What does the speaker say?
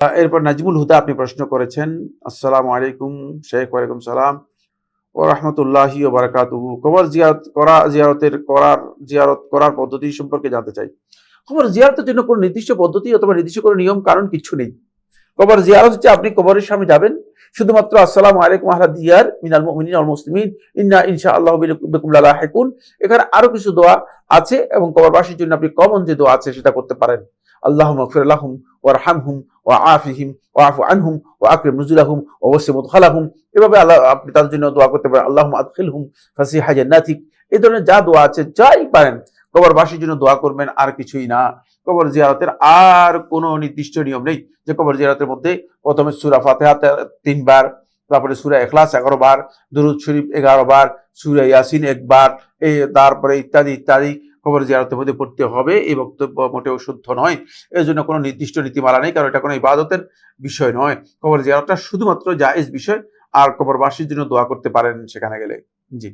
এরপর নাজমুল হুদা আপনি প্রশ্ন করেছেন, আসসালামু আলাইকুম শেখ। ওয়ালাইকুম সালাম ও রহমতুল্লাহি ওয়া বারাকাতুহু। কবর জিয়ারত করার পদ্ধতি সম্পর্কে জানতে চাই। কবর জিয়ারতের জন্য কোনো নির্দিষ্ট পদ্ধতি অথবা নির্দিষ্ট কোনো নিয়ম কারণ কিছু নেই। কবর জিয়ারত হচ্ছে আপনি কবরের সামনে যাবেন, শুধুমাত্র আসসালামু আলাইকুম আহলা দিয়ার মিনাল মুমিনিন ওয়াল মুসলিমিন ইন্না ইনশাআল্লাহু বিকুম লাহিকুন। এখানে আরো কিছু দোয়া আছে এবং কবরবাসীর জন্য আপনি কমন যে দোয়া আছে সেটা করতে পারেন। আল্লাহুম্মা গফির লাহুম ওয়ারহামহুম ওয়াআফিহিম ওয়াআফু আনহুম ওয়াকরিম নুজুলাহুম ওয়াওসি মুদখালাহুম। এভাবে আল্লাহ আপনি তাদের জন্য দোয়া করতে পারেন। আল্লাহুম্মা আদখিলহুম ফাসিহা জান্নাতিক। এই ধরনের যা দোয়া আছে, যাই পারেন কবরবাসীর জন্য দোয়া করবেন, আর কিছুই না। কবর জিয়ারতের আর কোনো নির্দিষ্ট নিয়ম নেই যে কবর জিয়ারতের মধ্যে প্রথমে সূরা ফাতিহা ৩ বার, তারপরে সূরা ইখলাস ১১ বার, দুরূদ শরীফ ১১ বার, সূরা ইয়াসিন ১ বার, তারপরে ইত্যাদি ইত্যাদি কবর জিয়ারতের মধ্যে পড়তে হবে। এই বক্তব্য মোটেও শুদ্ধ নয়। এর জন্য কোনো নির্দিষ্ট নীতিমালা নেই, কারণ এটা কোনো ইবাদতের বিষয় নয়। কবর জিয়ারতটা শুধুমাত্র জায়েজ বিষয়, আর কবরবাসীর জন্য দোয়া করতে পারেন সেখানে গেলে। জি।